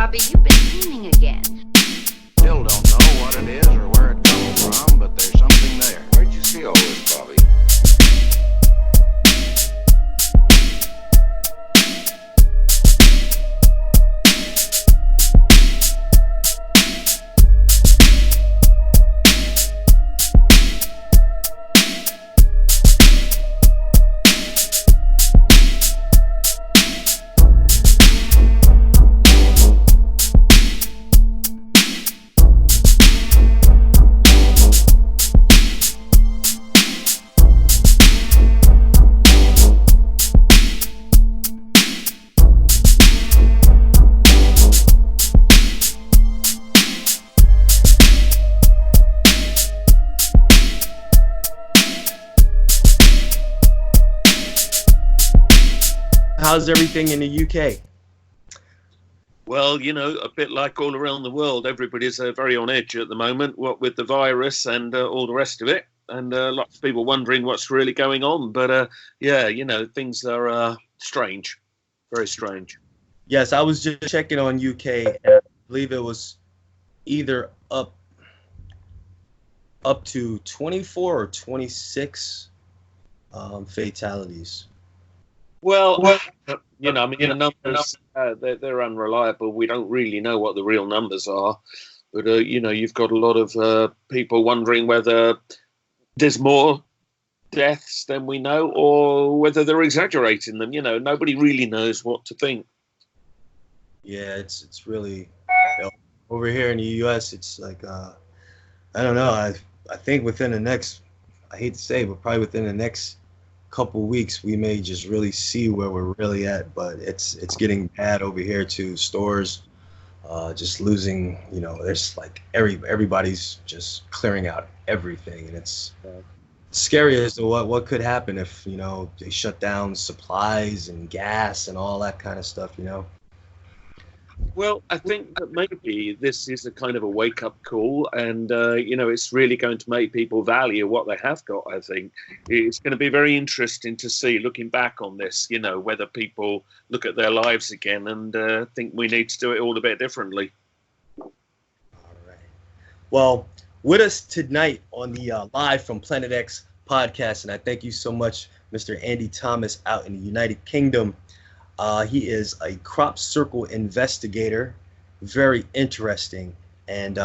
Bobby, you've been dreaming again. Still don't know what it is or where it comes from, but there's something there. Where'd you see all this, Bobby? How's everything in the UK? Well, you know, a bit like all around the world, everybody's very on edge at the moment, what with the virus and all the rest of it. And lots of people wondering what's really going on. But yeah, you know, things are strange, very strange. Yes, I was just checking on UK, and I believe it was either up to 24 or 26 fatalities. Well, you know, I mean, the numbers, they're unreliable. We don't really know what the real numbers are. But, you know, you've got a lot of people wondering whether there's more deaths than we know or whether they're exaggerating them. You know, nobody really knows what to think. Yeah, it's really, you know, over here in the US, it's like, I don't know. I think within the next, I hate to say, but probably within the next couple weeks we may just really see where we're really at, but it's getting bad over here too. Stores just losing, you know, there's like everybody's just clearing out everything, and it's scary as to what could happen if, you know, they shut down supplies and gas and all that kind of stuff, you know. Well, I think that maybe this is a kind of a wake-up call, and, you know, it's really going to make people value what they have got, I think. It's going to be very interesting to see, looking back on this, you know, whether people look at their lives again and think we need to do it all a bit differently. All right. Well, with us tonight on the Live from Planet X podcast, and I thank you so much, Mr. Andy Thomas out in the United Kingdom. He is a crop circle investigator, very interesting. And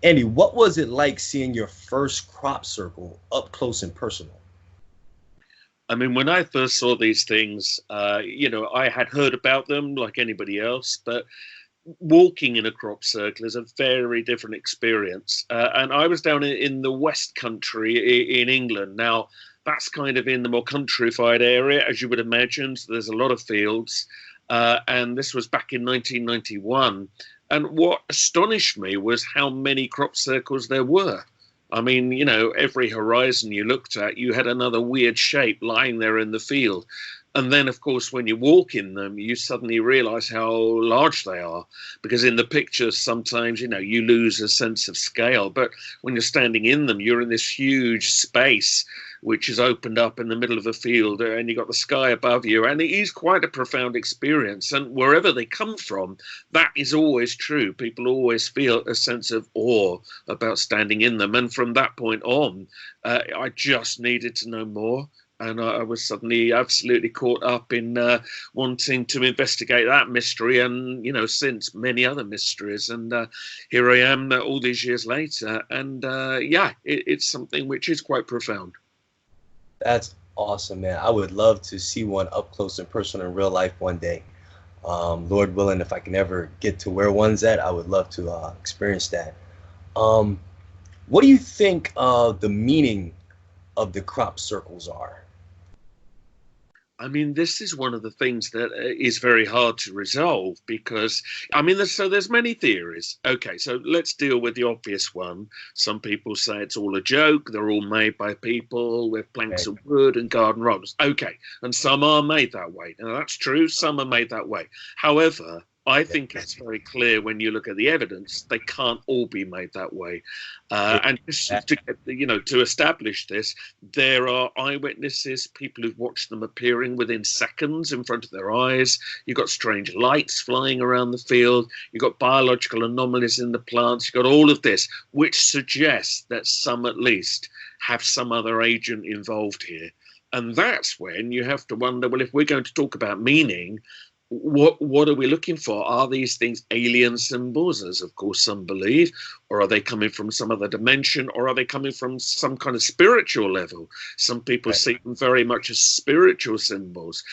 Andy, what was it like seeing your first crop circle up close and personal? I mean, when I first saw these things, you know, I had heard about them like anybody else, but walking in a crop circle is a very different experience. And I was down in the West Country in England. Now, that's kind of in the more countrified area, as you would imagine. So there's a lot of fields. And this was back in 1991. And what astonished me was how many crop circles there were. I mean, you know, every horizon you looked at, you had another weird shape lying there in the field. And then, of course, when you walk in them, you suddenly realize how large they are, because in the pictures, sometimes, you know, you lose a sense of scale. But when you're standing in them, you're in this huge space, which is opened up in the middle of a field, and you've got the sky above you. And it is quite a profound experience. And wherever they come from, that is always true. People always feel a sense of awe about standing in them. And from that point on, I just needed to know more. And I was suddenly absolutely caught up in wanting to investigate that mystery and, you know, since many other mysteries. And here I am all these years later. And yeah, it's something which is quite profound. That's awesome, man. I would love to see one up close and personal in real life one day. Lord willing, if I can ever get to where one's at, I would love to experience that. What do you think the meaning of the crop circles are? I mean, this is one of the things that is very hard to resolve because, I mean, there's many theories. Okay, so let's deal with the obvious one. Some people say it's all a joke. They're all made by people with planks of wood and garden rocks. Okay, and some are made that way. Now, that's true. Some are made that way. However, I think it's very clear when you look at the evidence, they can't all be made that way. And just to get, to establish this, there are eyewitnesses, people who've watched them appearing within seconds in front of their eyes. You've got strange lights flying around the field. You've got biological anomalies in the plants. You've got all of this, which suggests that some at least have some other agent involved here. And that's when you have to wonder, well, if we're going to talk about meaning, what are we looking for? Are these things alien symbols, as of course some believe, or are they coming from some other dimension, or are they coming from some kind of spiritual level? Some people see them very much as spiritual symbols.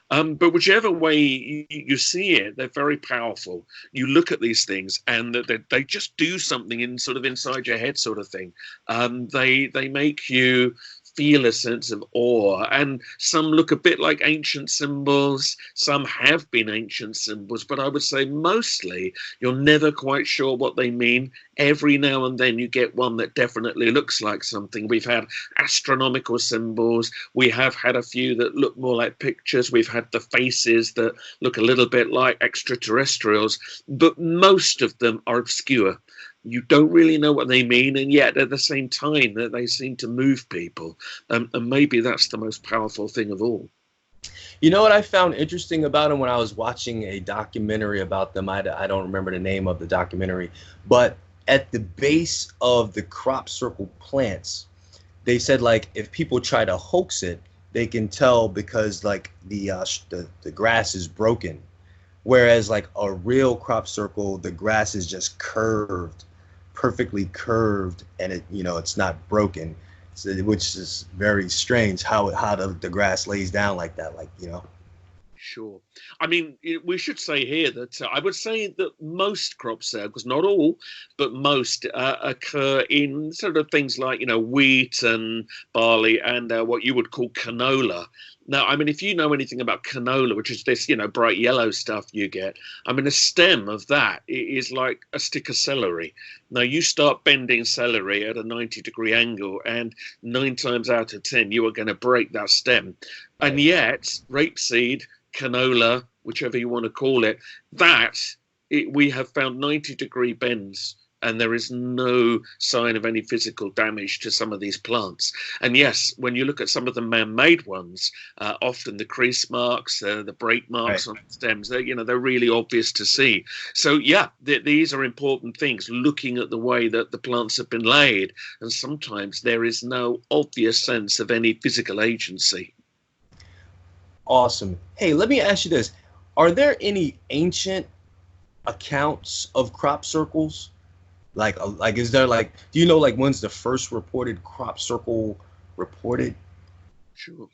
But whichever way you see it, they're very powerful. You look at these things and they just do something inside your head, sort of thing. They make you feel a sense of awe, and some look a bit like ancient symbols. Some have been ancient symbols, but I would say mostly you're never quite sure what they mean. Every now and then you get one that definitely looks like something. We've had astronomical symbols. We have had a few that look more like pictures. We've had the faces that look a little bit like extraterrestrials, but most of them are obscure. You don't really know what they mean, and yet at the same time that they seem to move people. And maybe that's the most powerful thing of all. You know what I found interesting about them when I was watching a documentary about them? I don't remember the name of the documentary, but at the base of the crop circle plants, they said, like, if people try to hoax it, they can tell because, like, the grass is broken. Whereas, like, a real crop circle, the grass is just curved, perfectly curved, and it's not broken, which is very strange how the grass lays down like that, Sure. I mean, we should say here that I would say that most crop circles, not all, but most occur in sort of things like, wheat and barley and what you would call canola. Now, I mean, if you know anything about canola, which is this, bright yellow stuff you get, I mean, a stem of that is like a stick of celery. Now, you start bending celery at a 90-degree angle, and 9 times out of 10, you are going to break that stem. And yet, rapeseed, canola, whichever you want to call it, we have found 90-degree bends, and there is no sign of any physical damage to some of these plants. And yes, when you look at some of the man-made ones, often the crease marks, the break marks on the stems, they're really obvious to see. So yeah, these are important things, looking at the way that the plants have been laid, and sometimes there is no obvious sense of any physical agency. Awesome. Hey, let me ask you this. Are there any ancient accounts of crop circles? Like is there, like, do you know, like, when's the first reported crop circle reported? Sure.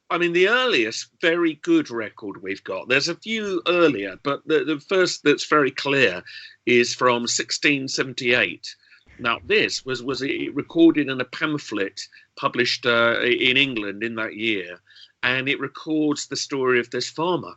I mean, the earliest very good record we've got, there's a few earlier, but the first that's very clear is from 1678. Now, this was recorded in a pamphlet published in England in that year, and it records the story of this farmer.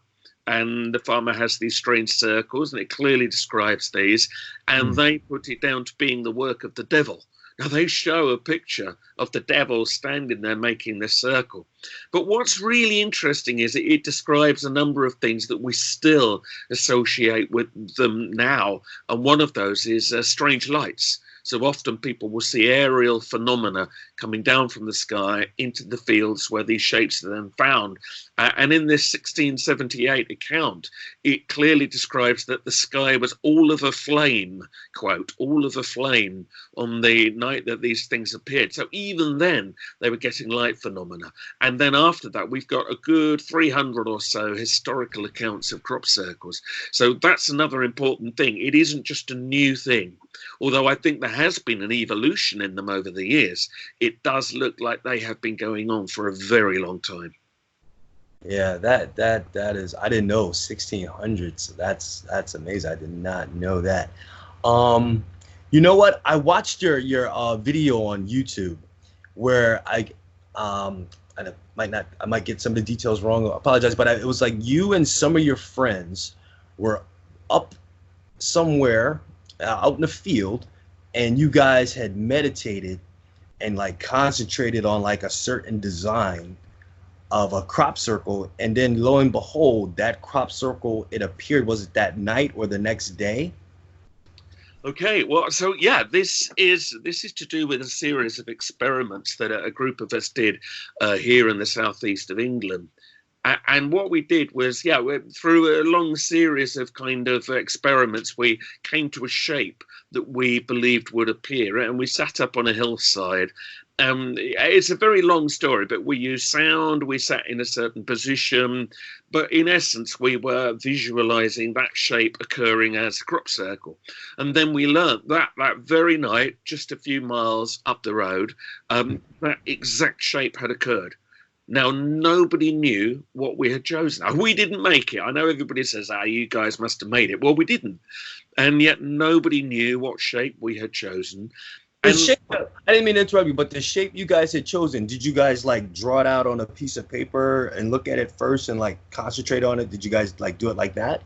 And the farmer has these strange circles, and it clearly describes these, and they put it down to being the work of the devil. Now, they show a picture of the devil standing there making this circle. But what's really interesting is it describes a number of things that we still associate with them now, and one of those is strange lights. So often people will see aerial phenomena coming down from the sky into the fields where these shapes are then found. And in this 1678 account, it clearly describes that the sky was all of a flame, quote, all of a flame on the night that these things appeared. So even then, they were getting light phenomena. And then after that, we've got a good 300 or so historical accounts of crop circles. So that's another important thing. It isn't just a new thing. Although I think there has been an evolution in them over the years, it does look like they have been going on for a very long time. Yeah, that is, I didn't know 1600s. That's amazing. I did not know that. You know what? I watched your video on YouTube where I might get some of the details wrong. I apologize, but it was like you and some of your friends were up somewhere out in the field, and you guys had meditated and like concentrated on like a certain design, of a crop circle, and then lo and behold, that crop circle, it appeared, was it that night or the next day? Okay, well, so yeah, this is to do with a series of experiments that a group of us did here in the southeast of England. And what we did was, yeah, through a long series of kind of experiments, we came to a shape that we believed would appear. And we sat up on a hillside. It's a very long story, but we used sound, we sat in a certain position. But in essence, we were visualizing that shape occurring as a crop circle. And then we learnt that very night, just a few miles up the road, that exact shape had occurred. Now, nobody knew what we had chosen. Now, we didn't make it. I know everybody says, you guys must have made it. Well, we didn't. And yet nobody knew what shape we had chosen. The shape, I didn't mean to interrupt you, but the shape you guys had chosen, did you guys like draw it out on a piece of paper and look at it first and like concentrate on it? Did you guys like do it like that?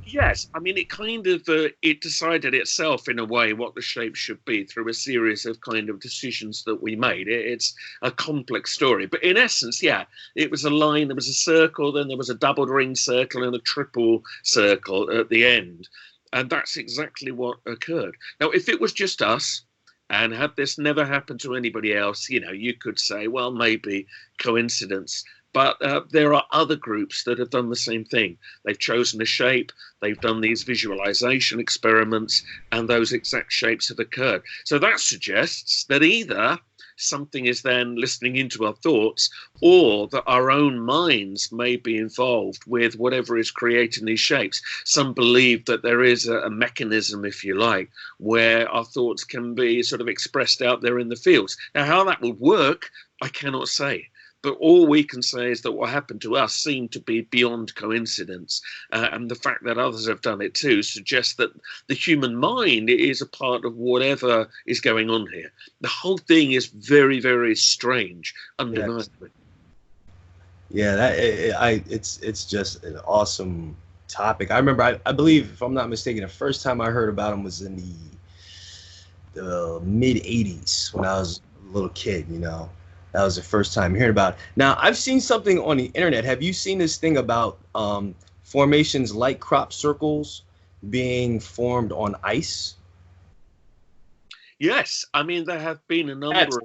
Yes, I mean, it kind of it decided itself in a way what the shape should be through a series of kind of decisions that we made. It's a complex story, but in essence, yeah, it was a line. There was a circle, then there was a double ring circle and a triple circle at the end, and that's exactly what occurred. Now, if it was just us, and had this never happened to anybody else, you could say, well, maybe coincidence. But there are other groups that have done the same thing. They've chosen a shape, they've done these visualization experiments, and those exact shapes have occurred. So that suggests that either something is then listening into our thoughts, or that our own minds may be involved with whatever is creating these shapes. Some believe that there is a mechanism, if you like, where our thoughts can be sort of expressed out there in the fields. Now, how that would work, I cannot say. But all we can say is that what happened to us seemed to be beyond coincidence. And the fact that others have done it too suggests that the human mind is a part of whatever is going on here. The whole thing is very, very strange, undeniably. Yeah, it's just an awesome topic. I remember, I believe, if I'm not mistaken, the first time I heard about him was in the mid 80s when I was a little kid, That was the first time hearing about it. Now, I've seen something on the internet. Have you seen this thing about formations like crop circles being formed on ice? Yes. I mean, there have been a number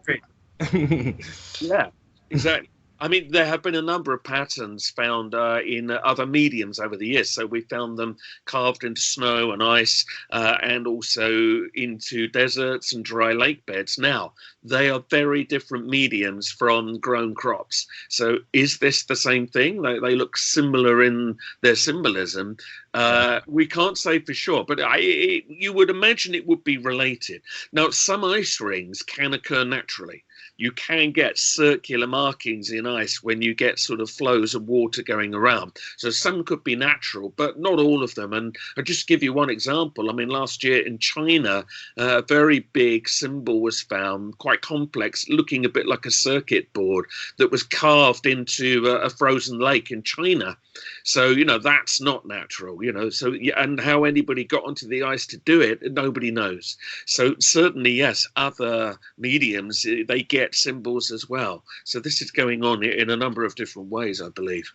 Yeah, exactly. I mean, there have been a number of patterns found in other mediums over the years. So we found them carved into snow and ice and also into deserts and dry lake beds. Now, they are very different mediums from grown crops. So is this the same thing? They look similar in their symbolism. We can't say for sure, but you would imagine it would be related. Now, some ice rings can occur naturally. You can get circular markings in ice when you get sort of flows of water going around. So some could be natural, but not all of them. And I'll just give you one example. I mean, last year in China, a very big symbol was found, quite complex, looking a bit like a circuit board that was carved into a frozen lake in China. So, that's not natural, so, and how anybody got onto the ice to do it, nobody knows. So certainly, yes, other mediums, they get symbols as well. So this is going on in a number of different ways, I believe.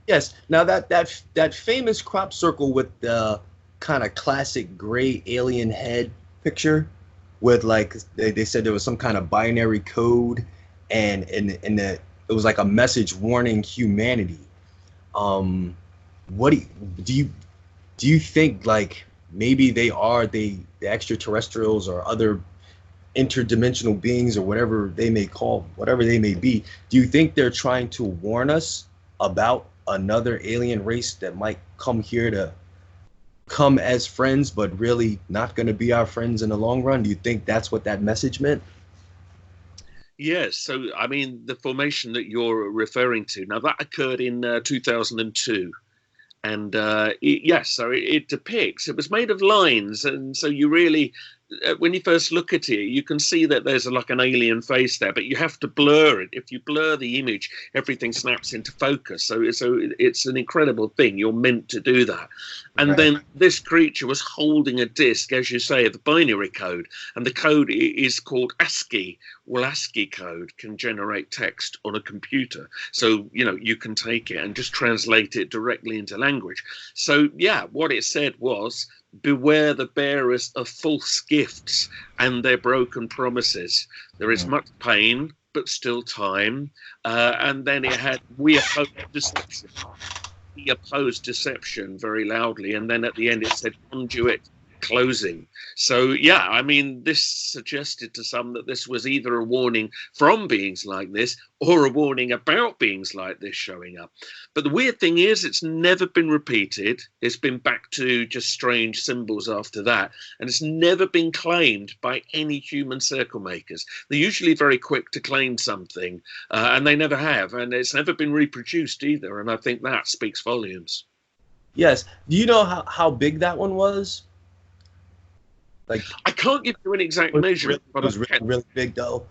Yes. Now that famous crop circle with the kind of classic gray alien head picture with like, they said there was some kind of binary code and it was like a message warning humanity. What do you think, like, maybe they are the extraterrestrials or other interdimensional beings or whatever they may be? Do you think they're trying to warn us about another alien race that might come here to come as friends, but really not going to be our friends in the long run? Do you think that's what that message meant? Yes. So, I mean, the formation that you're referring to, now that occurred in 2002. And yes, so it depicts, it was made of lines. And so you really when you first look at it, you can see that there's like an alien face there, but you have to blur it. If you blur the image, everything snaps into focus. So it's an incredible thing. You're meant to do that. And then this creature was holding a disc, as you say, of the binary code, and the code is called ASCII. Well, ASCII code can generate text on a computer, so you can take it and just translate it directly into language. So yeah, what it said was, beware the bearers of false gifts and their broken promises. There is much pain, but still time. And then it had, we oppose deception. He opposed deception very loudly. And then at the end it said, conduit closing. So yeah, I mean, this suggested to some that this was either a warning from beings like this or a warning about beings like this showing up. But the weird thing is, it's never been repeated. It's been back to just strange symbols after that, and it's never been claimed by any human circle makers. They're usually very quick to claim something, and they never have, and it's never been reproduced either, and I think that speaks volumes. Yes. Do you know how big that one was? Like, I can't give you an exact measurement, but it was really big, though.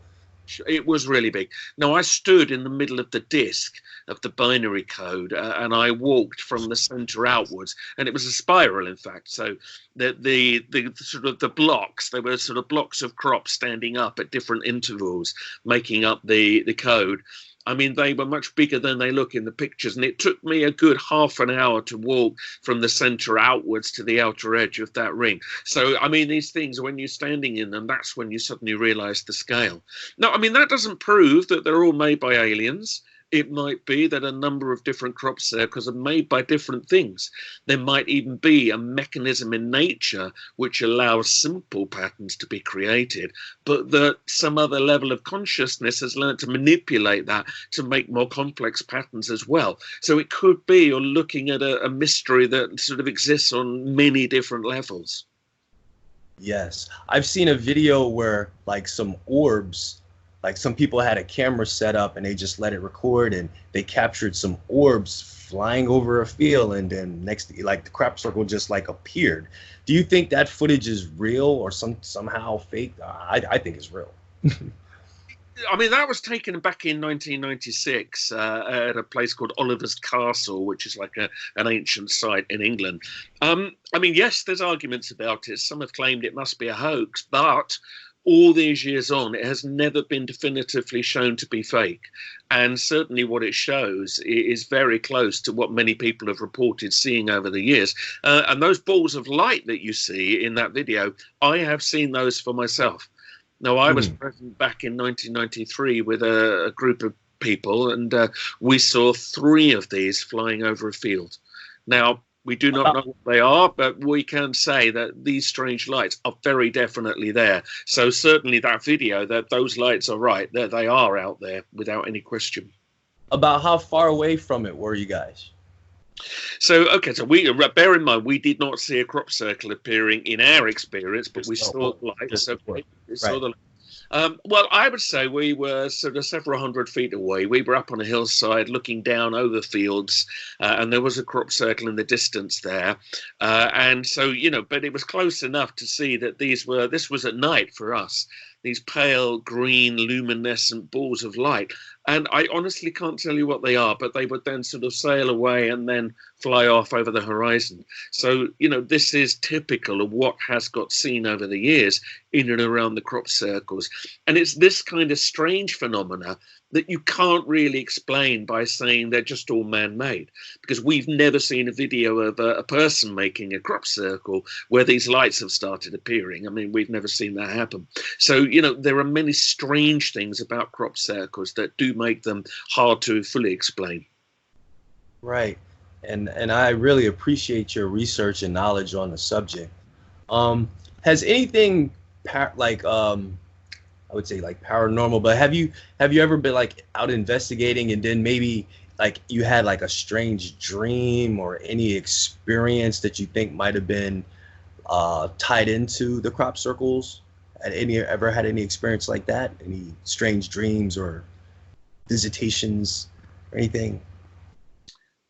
It was really big. Now, I stood in the middle of the disc of the binary code, and I walked from the center outwards, and it was a spiral, in fact. So the sort of the blocks, they were sort of blocks of crops standing up at different intervals, making up the code. I mean, they were much bigger than they look in the pictures, and it took me a good half an hour to walk from the center outwards to the outer edge of that ring. So, I mean, these things, when you're standing in them, that's when you suddenly realize the scale. Now, I mean, that doesn't prove that they're all made by aliens. It might be that a number of different crop circles are made by different things. There might even be a mechanism in nature which allows simple patterns to be created, but that some other level of consciousness has learned to manipulate that to make more complex patterns as well. So it could be you're looking at a mystery that sort of exists on many different levels. Yes. I've seen a video where, like, some orbs, like, some people had a camera set up and they just let it record, and they captured some orbs flying over a field, and then like the crop circle just like appeared. Do you think that footage is real or somehow fake? I think it's real. I mean, that was taken back in 1996 at a place called Oliver's Castle, which is like an ancient site in England. I mean, yes, there's arguments about it. Some have claimed it must be a hoax, but all these years on, it has never been definitively shown to be fake. And certainly what it shows is very close to what many people have reported seeing over the years. And those balls of light that you see in that video, I have seen those for myself. Now, I was present back in 1993 with a group of people, and we saw 3 of these flying over a field. Now, we do not know what they are, but we can say that these strange lights are very definitely there. So certainly that video, that those lights are right, that they are out there without any question. About how far away from it were you guys? So, okay, so we bear in mind, we did not see a crop circle appearing in our experience, but we saw lights. So we saw the well, I would say we were sort of several hundred feet away. We were up on a hillside looking down over fields, and there was a crop circle in the distance there. And so, but it was close enough to see that this was at night for us, these pale green luminescent balls of light. And I honestly can't tell you what they are, but they would then sort of sail away and then fly off over the horizon. So, this is typical of what has got seen over the years in and around the crop circles. And it's this kind of strange phenomena that you can't really explain by saying they're just all man-made, because we've never seen a video of a person making a crop circle where these lights have started appearing. I mean, we've never seen that happen. So, there are many strange things about crop circles that do make them hard to fully explain. Right. And I really appreciate your research and knowledge on the subject. Has anything I would say like paranormal, but have you ever been like out investigating and then maybe like you had like a strange dream or any experience that you think might have been tied into the crop circles? Ever had any experience like that? Any strange dreams or visitations or anything?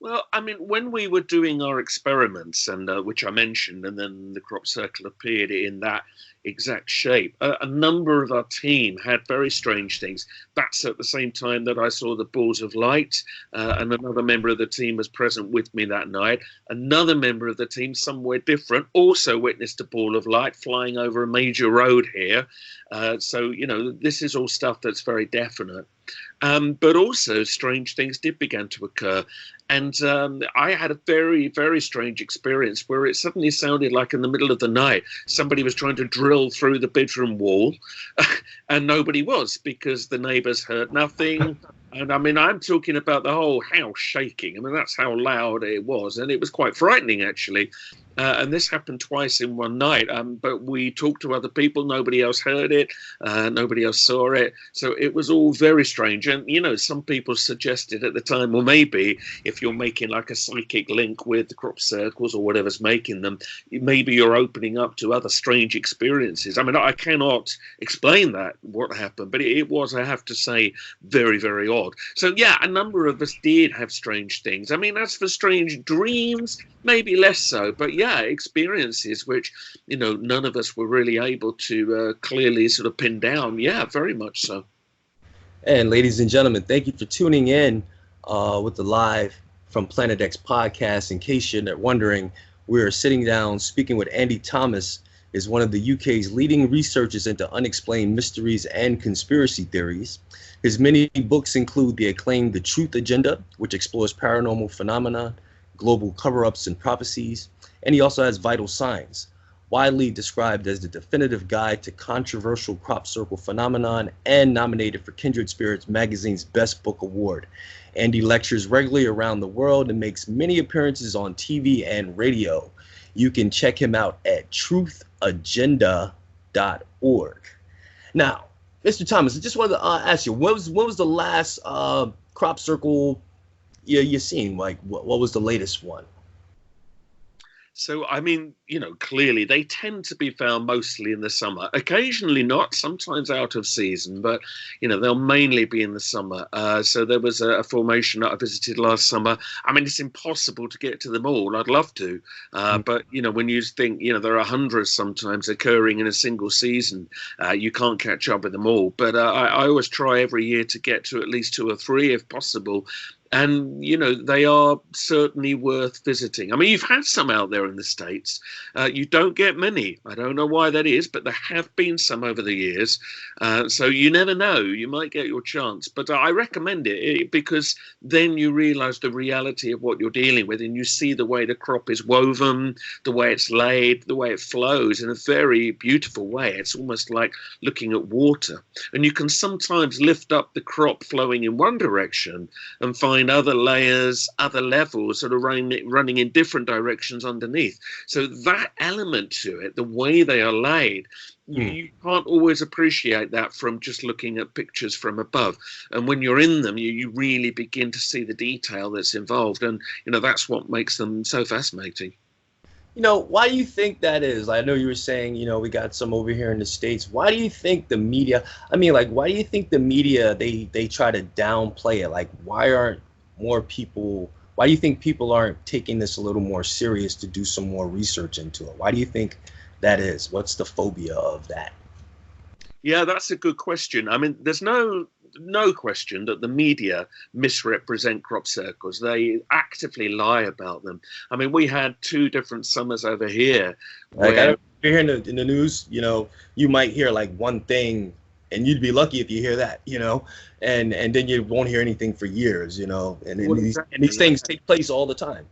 Well, I mean, when we were doing our experiments, and which I mentioned, and then the crop circle appeared in that exact shape, a number of our team had very strange things. That's at the same time that I saw the balls of light, and another member of the team was present with me that night. Another member of the team, somewhere different, also witnessed a ball of light flying over a major road here. So, this is all stuff that's very definite. But also strange things did begin to occur. And I had a very, very strange experience where it suddenly sounded like in the middle of the night, somebody was trying to drill through the bedroom wall and nobody was, because the neighbors heard nothing. And I mean, I'm talking about the whole house shaking. I mean, that's how loud it was. And it was quite frightening, actually. And this happened twice in one night. But we talked to other people. Nobody else heard it. Nobody else saw it. So it was all very strange. And, some people suggested at the time, well, maybe if you're making like a psychic link with the crop circles or whatever's making them, maybe you're opening up to other strange experiences. I mean, I cannot explain what happened, but it was, I have to say, very, very odd. So, yeah, a number of us did have strange things. I mean, as for strange dreams, maybe less so. But, yeah, experiences which, none of us were really able to clearly sort of pin down. Yeah, very much so. And ladies and gentlemen, thank you for tuning in with the live from Planet X podcast. In case you're wondering, we're sitting down speaking with Andy Thomas, is one of the UK's leading researchers into unexplained mysteries and conspiracy theories. His many books include the acclaimed The Truth Agenda, which explores paranormal phenomena, global cover-ups and prophecies, and he also has Vital Signs, widely described as the definitive guide to controversial crop circle phenomenon and nominated for Kindred Spirit magazine's Best Book Award. Andy lectures regularly around the world and makes many appearances on TV and radio. You can check him out at truthagenda.org. Now, Mr. Thomas, I just wanted to ask you, what was the last crop circle you seen? Like, what was the latest one? So, I mean, clearly they tend to be found mostly in the summer, occasionally not, sometimes out of season, but, they'll mainly be in the summer. So there was a formation that I visited last summer. I mean, it's impossible to get to them all. I'd love to. But, when you think, there are hundreds sometimes occurring in a single season, you can't catch up with them all. But I always try every year to get to at least 2 or 3 if possible. And, they are certainly worth visiting. I mean, you've had some out there in the States. You don't get many. I don't know why that is, but there have been some over the years. So you never know. You might get your chance. But I recommend it because then you realize the reality of what you're dealing with, and you see the way the crop is woven, the way it's laid, the way it flows in a very beautiful way. It's almost like looking at water. And you can sometimes lift up the crop flowing in one direction and find other layers, other levels sort of running in different directions underneath. So that element to it, the way they are laid, you can't always appreciate that from just looking at pictures from above. And when you're in them, you really begin to see the detail that's involved. And, that's what makes them so fascinating. Why do you think that is? I know you were saying, we got some over here in the States. Why do you think the media, why do you think the media, they try to downplay it? Like, why do you think people aren't taking this a little more serious to do some more research into it? Why do you think that is? What's the phobia of that? Yeah, that's a good question. I mean, there's no question that the media misrepresent crop circles. They actively lie about them. I mean, we had 2 different summers over here. You're hearing in the news, you might hear like one thing, and you'd be lucky if you hear that, and then you won't hear anything for years, and these things take place all the time,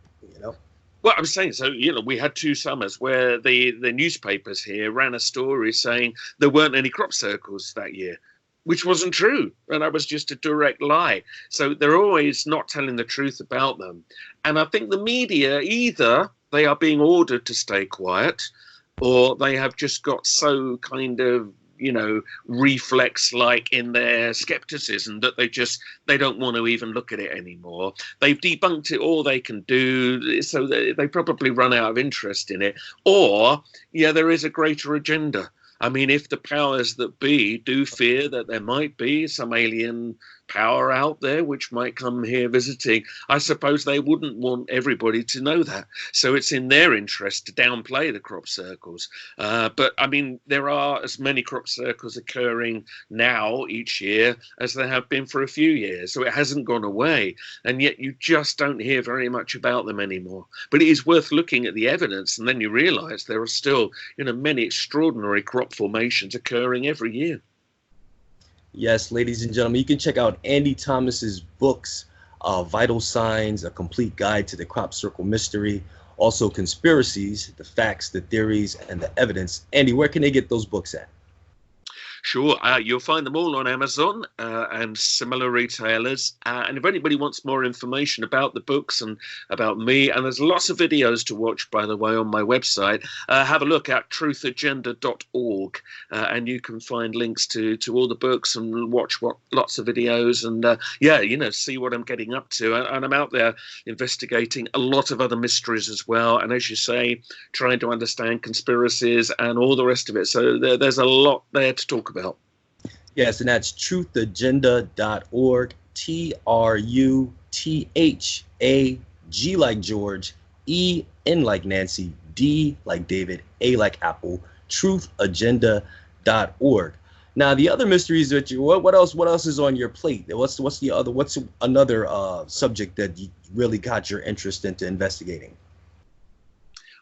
Well, I'm saying, so, we had 2 summers where the newspapers here ran a story saying there weren't any crop circles that year, which wasn't true. And that was just a direct lie. So they're always not telling the truth about them. And I think the media, either they are being ordered to stay quiet, or they have just got so kind of, reflex-like in their skepticism that they don't want to even look at it anymore. They've debunked it all they can do, so they probably run out of interest in it. Or, there is a greater agenda. I mean, if the powers that be do fear that there might be some alien power out there which might come here visiting, I suppose they wouldn't want everybody to know that. So it's in their interest to downplay the crop circles. But I mean, there are as many crop circles occurring now each year as there have been for a few years. So it hasn't gone away. And yet you just don't hear very much about them anymore. But it is worth looking at the evidence, and then you realize there are still, many extraordinary crop formations occurring every year. Yes, ladies and gentlemen, you can check out Andy Thomas's books, Vital Signs, A Complete Guide to the Crop Circle Mystery, also Conspiracies, The Facts, the Theories, and the Evidence. Andy, where can they get those books at? Sure, you'll find them all on Amazon and similar retailers. And if anybody wants more information about the books and about me, and there's lots of videos to watch, by the way, on my website, have a look at truthagenda.org, and you can find links to all the books and watch lots of videos and, see what I'm getting up to. And I'm out there investigating a lot of other mysteries as well. And as you say, trying to understand conspiracies and all the rest of it. So there's a lot there to talk about. Yes, and that's truthagenda.org, TRUTHAG like George, EN like Nancy, D like David, A like Apple, truthagenda.org. Now, the other mysteries that what else is on your plate? What's another subject that you really got your interest into investigating?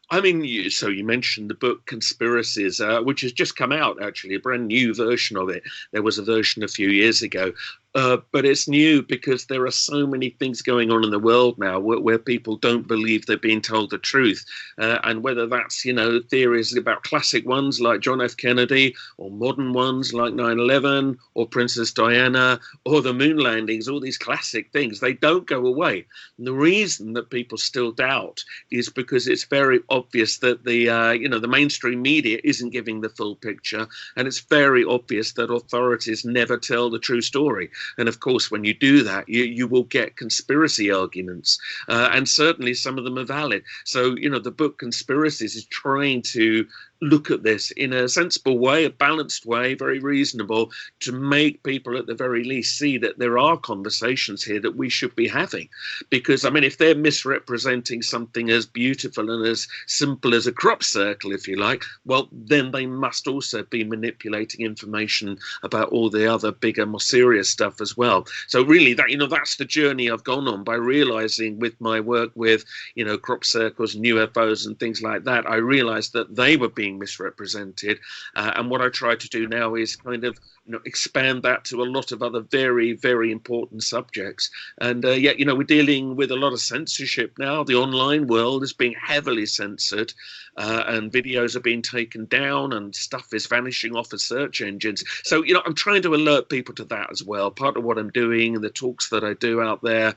I mean, you mentioned the book Conspiracies, which has just come out, actually, a brand new version of it. There was a version a few years ago. But it's new because there are so many things going on in the world now where people don't believe they're being told the truth. And whether that's, theories about classic ones like John F. Kennedy, or modern ones like 9/11, or Princess Diana, or the moon landings, all these classic things, they don't go away. And the reason that people still doubt is because it's very obvious that the mainstream media isn't giving the full picture. And it's very obvious that authorities never tell the true story. And of course, when you do that, you will get conspiracy arguments. And certainly some of them are valid. So, the book Conspiracies is trying to look at this in a sensible way, a balanced way, very reasonable, to make people at the very least see that there are conversations here that we should be having. Because, I mean, if they're misrepresenting something as beautiful and as simple as a crop circle, if you like, well, then they must also be manipulating information about all the other bigger, more serious stuff as well. So really, that's the journey I've gone on by realizing with my work with, crop circles and UFOs and things like that, I realized that they were being misrepresented, and what I try to do now is kind of expand that to a lot of other very, very important subjects. And yet, we're dealing with a lot of censorship now. The online world is being heavily censored, and videos are being taken down, and stuff is vanishing off of search engines. So, I'm trying to alert people to that as well. Part of what I'm doing and the talks that I do out there,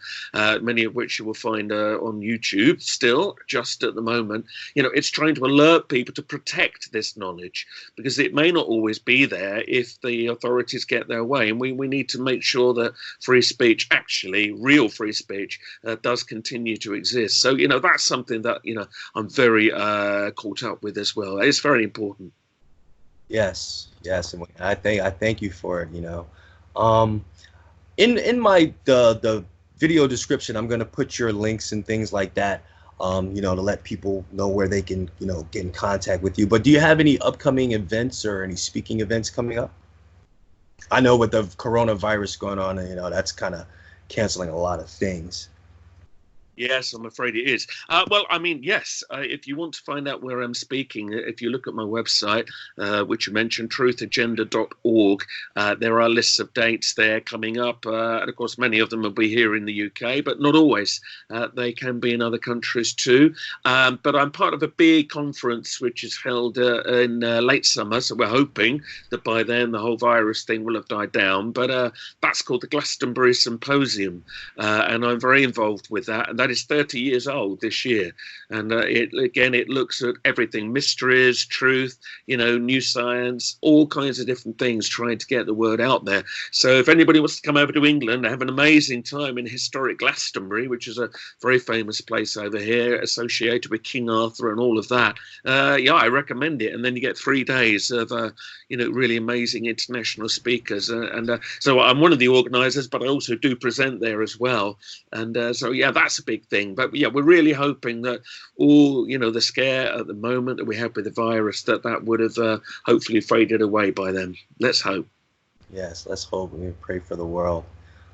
many of which you will find on YouTube still, just at the moment, it's trying to alert people to protect this knowledge, because it may not always be there if the authorities get their way. And we need to make sure that free speech, actually real free speech, does continue to exist. So, that's something that, I'm very caught up with as well. It's very important. Yes, and I thank you for it. In my the video description, I'm going to put your links and things like that, to let people know where they can, get in contact with you. But do you have any upcoming events or any speaking events coming up? I know with the coronavirus going on, that's kind of canceling a lot of things. Yes, I'm afraid it is. Well, I mean, yes, if you want to find out where I'm speaking, if you look at my website, which you mentioned, truthagenda.org, there are lists of dates there coming up. And of course, many of them will be here in the UK, but not always. They can be in other countries too. But I'm part of a big conference which is held in late summer. So we're hoping that by then the whole virus thing will have died down. But that's called the Glastonbury Symposium. And I'm very involved with that. And that that is 30 years old this year. And it looks at everything, mysteries, truth, new science, all kinds of different things, trying to get the word out there. So if anybody wants to come over to England and have an amazing time in historic Glastonbury, which is a very famous place over here associated with King Arthur and all of that, I recommend it. And then you get 3 days of really amazing international speakers, so I'm one of the organizers, but I also do present there as well. And that's a big thing. But we're really hoping that all the scare at the moment that we have with the virus, that would have hopefully faded away by then. Let's hope. Yes, let's hope. We pray for the world.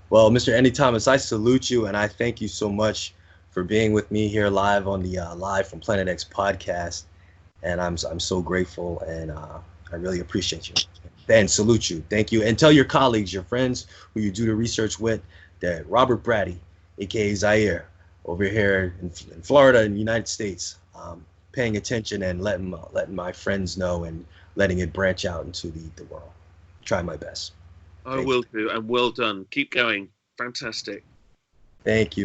Well, Mr. Andy Thomas, I salute you, and I thank you so much for being with me here live on the Live from Planet X podcast. And I'm so grateful, and I really appreciate you. And salute you. Thank you. And tell your colleagues, your friends who you do the research with, that Robert Brady, a.k.a. Zaire, over here in Florida in the United States, paying attention and letting my friends know and letting it branch out into the world. Try my best. I will do, and well done. Keep going. Fantastic. Thank you.